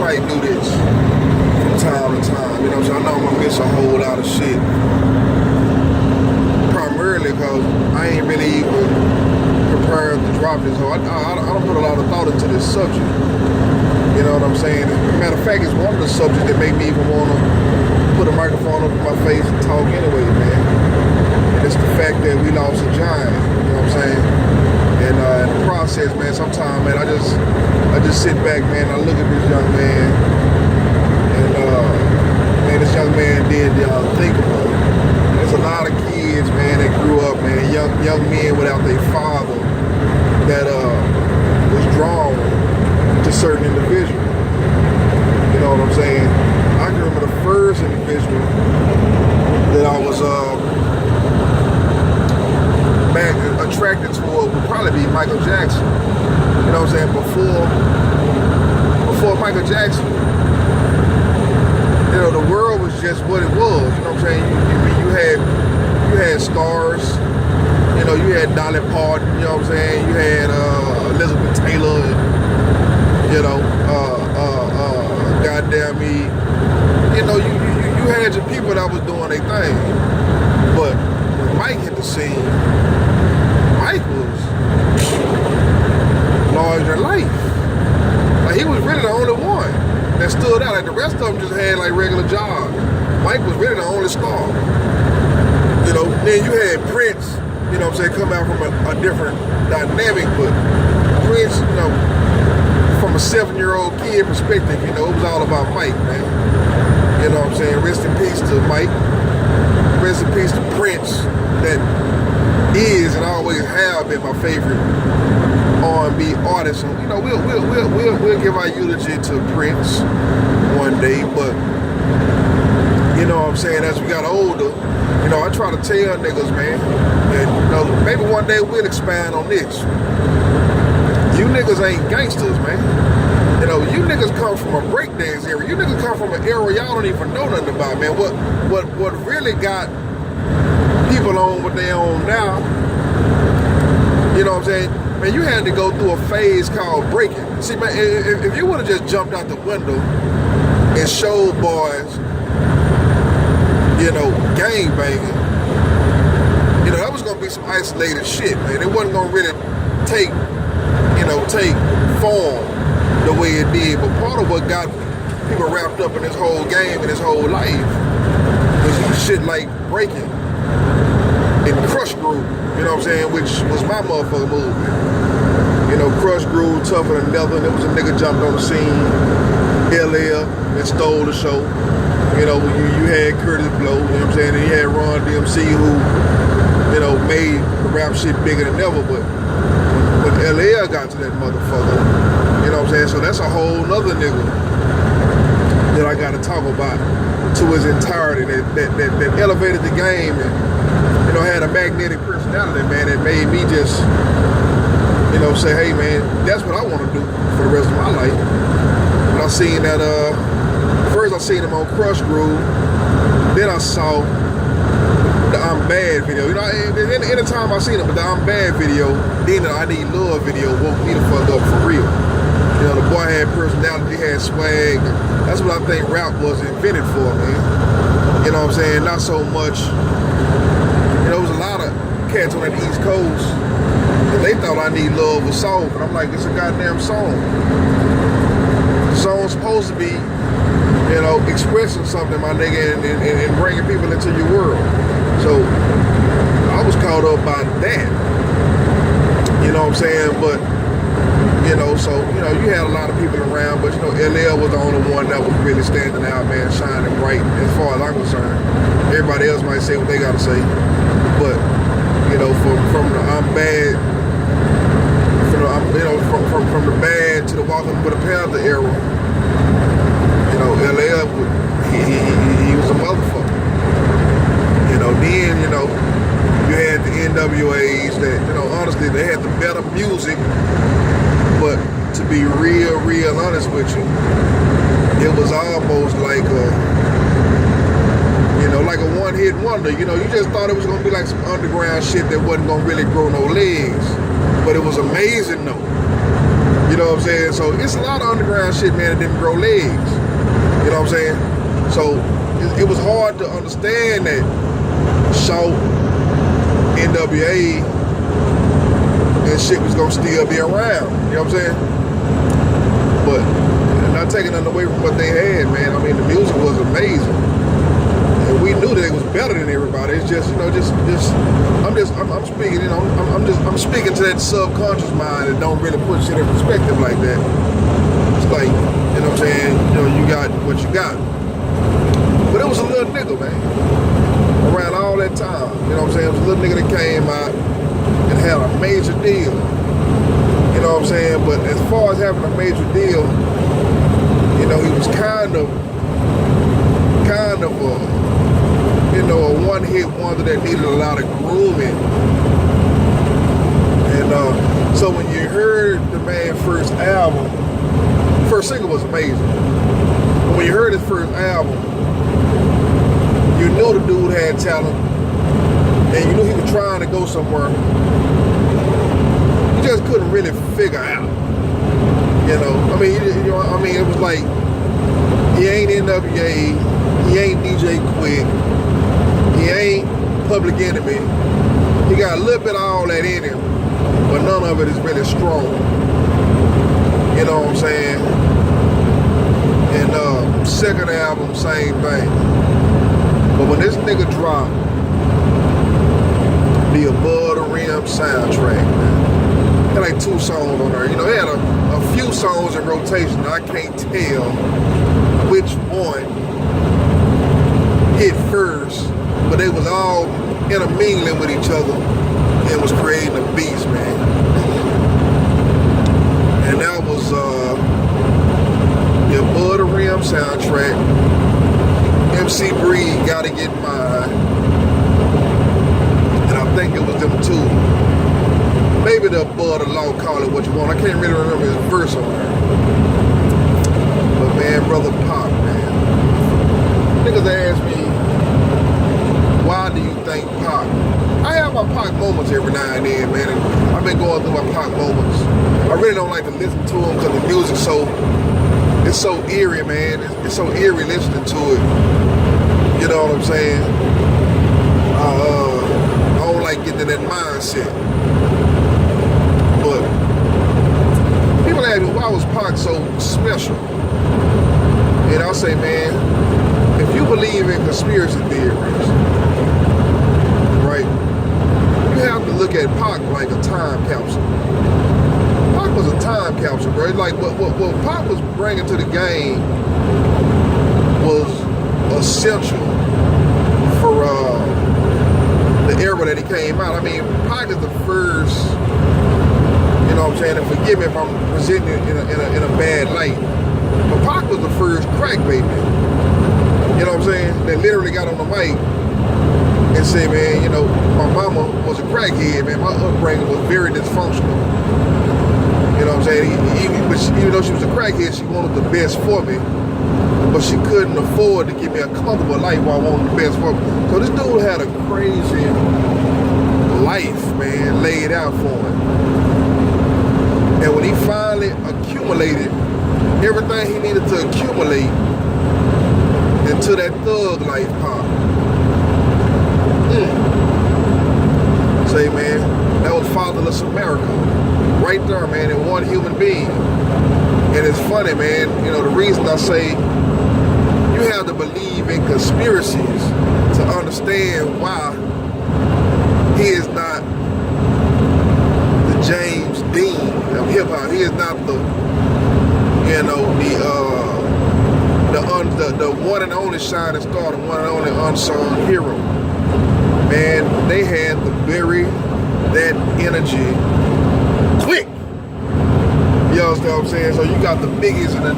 might do this from time to time. You know what I'm saying? I know I'm gonna miss a whole lot of shit. Primarily because I ain't really even prepared to drop this. So I don't put a lot of thought into this subject. You know what I'm saying? Matter of fact, it's one of the subjects that make me even want to put a microphone up in my face and talk anyway, man. And it's the fact that we lost a giant. You know what I'm saying? And in the process, man, sometimes, man, I just sit back, man, and I look at this young man, and man, this young man did the unthinkable. There's a lot of kids, man, that grew up, man, young men without their father that was drawn to certain individuals. You know what I'm saying? I can remember the first individual that I was attracted toward would probably be Michael Jackson. You know what I'm saying? Before Michael Jackson, you know, the world was just what it was. You know what I'm saying? You had stars. You know, you had Dolly Parton. You know what I'm saying? You had Elizabeth Taylor. And, you know, goddamn me. You know, you had your people that was doing their thing. But when Mike hit the scene, Mike was larger than life. Like, he was really the only one that stood out. Like, the rest of them just had like regular jobs. Mike was really the only star. You know, then you had Prince, you know what I'm saying, come out from a different dynamic, but Prince, you know, from a 7-year-old kid perspective, you know, it was all about Mike, man. You know what I'm saying? Rest in peace to Mike. Rest in peace to Prince, that is and always have been my favorite R&B artist. And, you know, we'll give our eulogy to Prince one day, but you know what I'm saying, as we got older, you know, I try to tell niggas, man, that, you know, maybe one day we'll expand on this. You niggas ain't gangsters, man. You know, you niggas come from a breakdance era. You niggas come from an era y'all don't even know nothing about, man. What really got people on what they own now, you know what I'm saying? Man, you had to go through a phase called breaking. See, man, if you would have just jumped out the window and showed boys, you know, gang banging, you know, that was gonna be some isolated shit, man. It wasn't gonna really take form the way it did. But part of what got people wrapped up in this whole game and this whole life was shit like breaking and Crush Groove, you know what I'm saying, which was my motherfucking movement. You know, Crush Groove, Tougher Than Leather, and there was a nigga jumped on the scene, LL, and stole the show. You know, you had Curtis Blow, you know what I'm saying, and you had Ron DMC, who, you know, made the rap shit bigger than ever. But when LL got to that motherfucker, you know what I'm saying, so that's a whole nother nigga that I gotta talk about to his entirety, that elevated the game and, you know, had a magnetic personality, man, that made me just, you know, say, hey, man, that's what I want to do for the rest of my life. When I seen that, first I seen him on Crush Groove, then I saw the I'm Bad video. You know, anytime I seen him, but the I'm Bad video, then the I Need Love video woke me the fuck up for real. You know, the boy had personality, had swag. That's what I think rap was invented for, man. You know what I'm saying? Not so much, you know, there was a lot of cats on that East Coast, and they thought I Need Love was soft, and I'm like, it's a goddamn song. The song's supposed to be, you know, expressing something, my nigga, and bringing people into your world. So I was caught up by that. You know what I'm saying? But, you know, so, you know, you had a lot of people around, but, you know, LL was the only one that was really standing out, man, shining bright, as far as I'm concerned. Everybody else might say what they gotta say. But, you know, from the I'm Bad, from the bad to the Walking with a Panther era, you know, LL, he was a motherfucker. You know, then, you know, you had the NWAs that, you know, honestly, they had the better music, but to be real honest with you, it was almost like a, you know, like a one-hit wonder. You know, you just thought it was gonna be like some underground shit that wasn't gonna really grow no legs, but it was amazing though. You know what I'm saying? So it's a lot of underground shit, man, that didn't grow legs. You know what I'm saying? So it was hard to understand that Shout, NWA, and shit was gonna still be around. You know what I'm saying? But not taking nothing away from what they had, man. I mean, the music was amazing. And we knew that it was better than everybody. It's just, you know, I'm speaking, you know, I'm speaking to that subconscious mind that don't really put shit in perspective like that. It's like, you know what I'm saying, you know, you got what you got. But it was a little nigga, man, around all that time. You know what I'm saying? It was a little nigga that came out and had a major deal. You know what I'm saying? But as far as having a major deal, you know, he was kind of a, you know, a one-hit wonder that needed a lot of grooming. And so when you heard the man's first album, first single was amazing. But when you heard his first album, you knew the dude had talent, and you knew he was trying to go somewhere. You just couldn't really figure out. You know, I mean, it was like, he ain't NWA, he ain't DJ Quick, he ain't Public Enemy. He got a little bit of all that in him, but none of it is really strong. You know what I'm saying? And second album, same thing. But when this nigga dropped the Above the Rim soundtrack, man, had like 2 songs on there. You know, he had a few songs in rotation. I can't tell which one hit first, but they was all intermingling with each other and was creating a beast, man. And that was the Above the Rim soundtrack. MC Breed, Gotta Get Mine. And I think it was them 2. Maybe the Above the Law, call it what you want. I can't really remember his verse on there. But man, Brother Pac, man. Niggas ask me, why do you think Pac? I have my Pac moments every now and then, man. And I've been going through my Pac moments. I really don't like to listen to them because the music's it's so eerie, man. It's so eerie listening to it. You know what I'm saying? I don't like getting in that mindset. But people ask me, why was Pac so special? And I'll say, man, if you believe in conspiracy theories, right, you have to look at Pac like a time capsule. Pac was a time capsule, bro. Like what Pac was bringing to the game was essential for the era that he came out. I mean, Pac is the first, you know what I'm saying, and forgive me if I'm presenting it in a bad light, but Pac was the first crack baby, you know what I'm saying, that literally got on the mic and said, man, you know, my mama was a crackhead, man. My upbringing was very dysfunctional. You know what I'm saying? Even though she was a crackhead, she wanted the best for me. But she couldn't afford to give me a comfortable life while wanting the best for me. So this dude had a crazy life, man, laid out for him. And when he finally accumulated everything he needed to accumulate into that thug life, say, man, that was fatherless America. Right there, man, in one human being. And it's funny, man, you know, the reason I say you have to believe in conspiracies to understand why he is not the James Dean of hip hop. He is not the, you know, the one and only shining star, the one and only unsung hero. Man, they had to bury that energy quick. You understand what I'm saying? So you got the Biggies and the,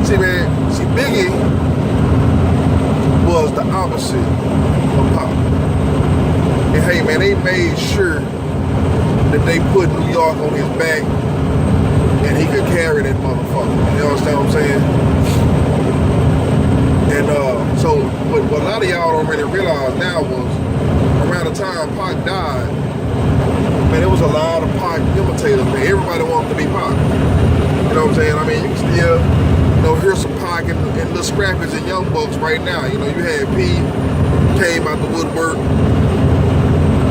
see Biggie was the opposite of Pac. And hey man, they made sure that they put New York on his back and he could carry that motherfucker. You understand what I'm saying? And so what a lot of y'all don't really realize now was around the time Pac died, man, there was a lot of Pac imitators, man. Everybody wanted to be Pac. You know what I'm saying? I mean, you can still, hear some Pac and Lil Scrappers and Young Bucks right now. You had P came out the woodwork,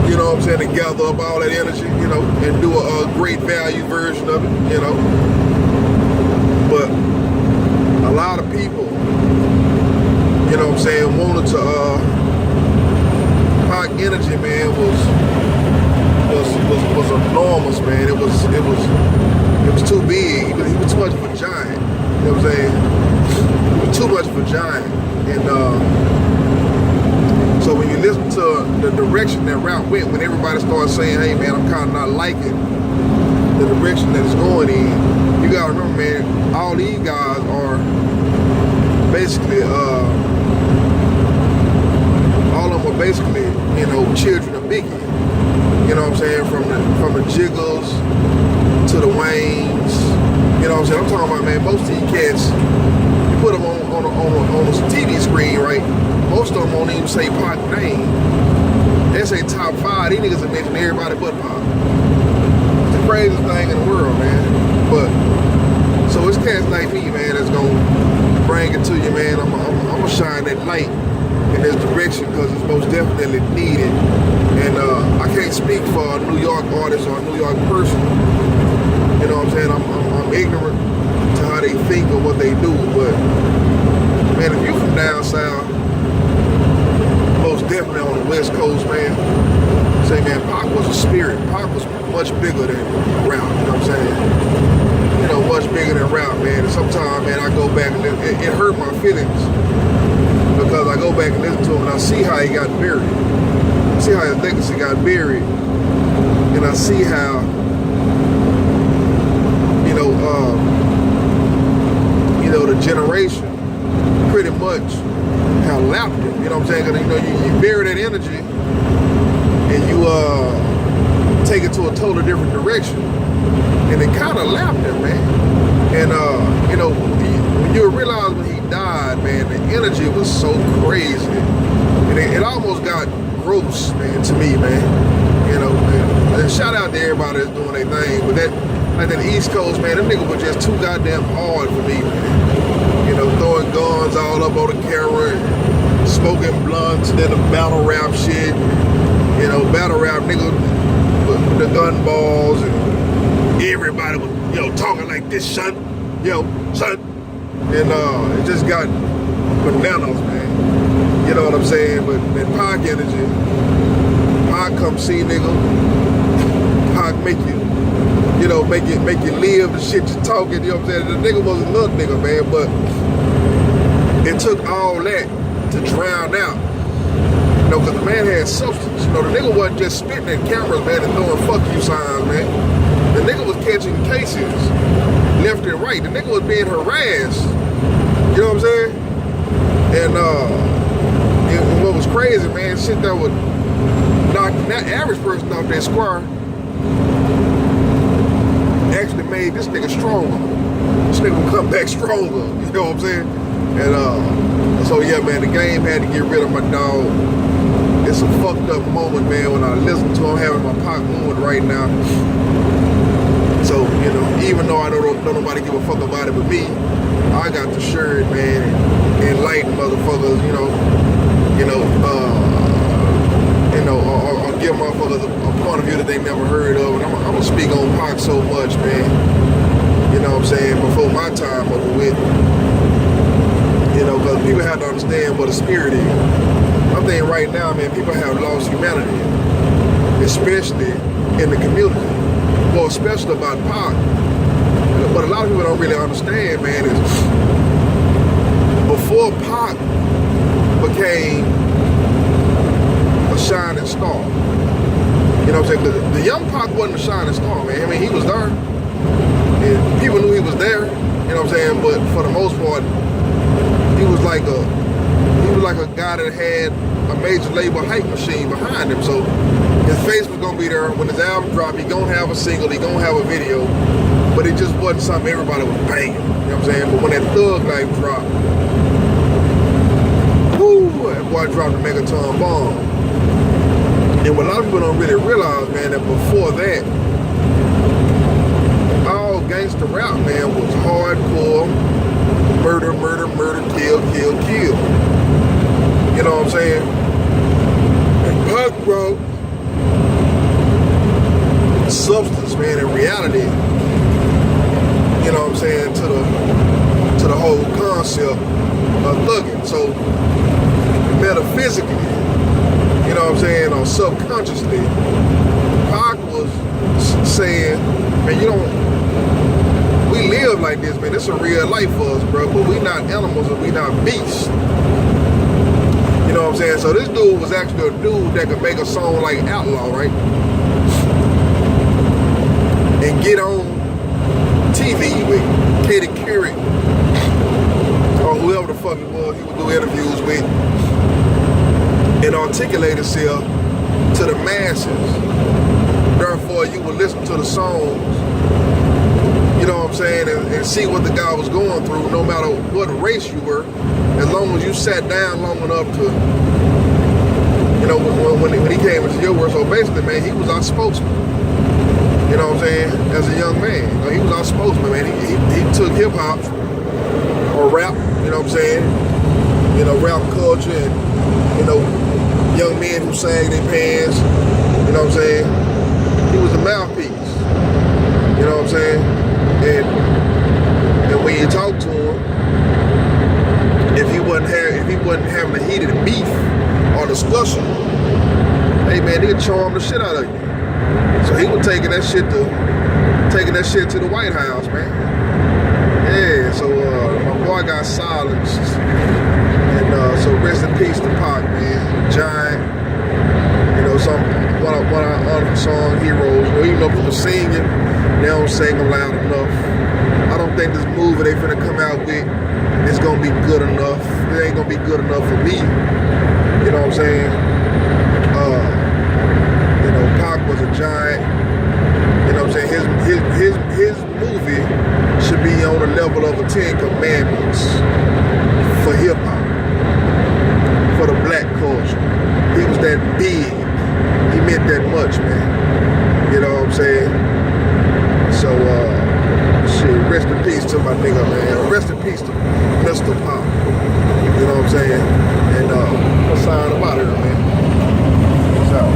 you know what I'm saying, to gather up all that energy, and do a great value version of it, But a lot of people, you know what I'm saying, wanted to, Pac energy, man, was enormous, man. It was too big. He was too much of a giant. You know what I'm saying? He was too much of a giant. And so when you listen to the direction that rap went, when everybody started saying, hey man, I'm kind of not liking the direction that it's going in, you gotta remember, man, all these guys are basically all of them are basically, children of Biggie. You know what I'm saying? From the Jiggles to the Waynes. You know what I'm saying? I'm talking about, man, most of these cats, you put them on a TV screen, right? Most of them won't even say Pac name. They say top 5. These niggas have mentioned everybody but Pac. It's the craziest thing in the world, man. But so it's cats like me, man, that's gonna bring it to you, man. I'm gonna shine that light in this direction because it's most definitely needed. And I can't speak for a New York artist or a New York person. You know what I'm saying? I'm ignorant to how they think or what they do. But man, if you from down south, most definitely on the West Coast, man, say, man, Pac was a spirit. Pac was much bigger than rap. You know what I'm saying? Much bigger than rap, man. And sometimes, man, I go back and it hurt my feelings because I go back and listen to him and I see how he got buried. I see how his legacy got buried. And I see how, the generation pretty much have lapped him. You know what I'm saying? Because, you bury that energy and you take it to a totally different direction. And it kind of lapped him, man. And, when you realize when he died, man, the energy was so crazy. And it almost got gross, man, to me, man. And shout out to everybody that's doing their thing. But that East Coast, man, them niggas were just too goddamn hard for me, man. Throwing guns all up on the camera and smoking blunts, then the battle rap shit. Battle rap niggas with the gun balls and everybody was, talking like this, son. Son. And it just got bananas, man. You know what I'm saying? But that Pac energy, Pac come see nigga, Pac make you make you live the shit you're talking, you know what I'm saying? The nigga was a little nigga, man, but it took all that to drown out. Because the man had substance. The nigga wasn't just spitting at cameras, man, and throwing fuck you signs, man. The nigga was catching cases left and right. The nigga was being harassed. You know what I'm saying? And what was crazy, man, shit that would knock that average person off that square actually made this nigga stronger. This nigga would come back stronger. You know what I'm saying? And so yeah, man, the game had to get rid of my dog. It's a fucked up moment, man, when I listen to him having my Pac moment right now. So, even though I don't nobody give a fuck about it but me, I got the shirt, man, and enlighten motherfuckers, or give motherfuckers a point of view that they never heard of. And I'm gonna speak on Pac so much, man. You know what I'm saying? Before my time over with. Because people have to understand what a spirit is. I'm thinking right now, man, people have lost humanity, especially in the community. Well, especially about Pac. But a lot of people don't really understand, man, is before Pac became a shining star, you know what I'm saying? The young Pac wasn't a shining star, man. I mean, he was there, and people knew he was there, you know what I'm saying? But for the most part, he was like a guy that had a major label hype machine behind him. So his face was gonna be there when his album dropped. He gonna have a single, he gonna have a video, but it just wasn't something everybody was banging. You know what I'm saying? But when that Thug Life dropped, whoo, that boy dropped a megaton bomb. And what a lot of people don't really realize, man, that before that, all gangsta gangster rap, man, was hardcore murder, murder, murder, kill, kill, kill. You know what I'm saying? And Pac brought substance, man, in reality, you know what I'm saying, to the whole concept of thugging. So metaphysically, you know what I'm saying, or subconsciously, Pac was saying, man, we live like this, man. It's a real life for us, bro, but we not animals and we not beasts. You know what I'm saying? So this dude was actually a dude that could make a song like Outlaw, right? And get on TV with Katy Couric or whoever the fuck it was he would do interviews with and articulate himself to the masses. Therefore, you would listen to the songs, you know what I'm saying, and see what the guy was going through, no matter what race you were, as long as you sat down long enough to, you know, when he came into your world. So basically, man, he was our spokesman. You know what I'm saying? As a young man, you know, he was our spokesman, man. He took hip hop or rap, you know what I'm saying? You know, rap culture and, you know, young men who sang their pants, you know what I'm saying? He was a mouthpiece, you know what I'm saying? And when you talk to him, if he wasn't having a heated beef or discussion, hey man, he'd charm the shit out of you. So he was taking that shit to the White House, man. Yeah, so my boy got silenced. And so rest in peace to Pac, man. Giant. You know, one of our unsung heroes. You know, even though people sing it, they don't sing them loud enough. I don't think this movie they finna come out with is gonna be good enough. It ain't gonna be good enough for me. You know what I'm saying? You know, Pac was a giant. You know what I'm saying? His movie should be on the level of a 10 Commandments for hip hop, for the black culture. He was that big. He meant that much, man. You know what I'm saying? So, shit, rest in peace to my nigga, man. Rest in peace to Mr. Pac. You know what I'm saying? And let's sign him out here, man. Peace out.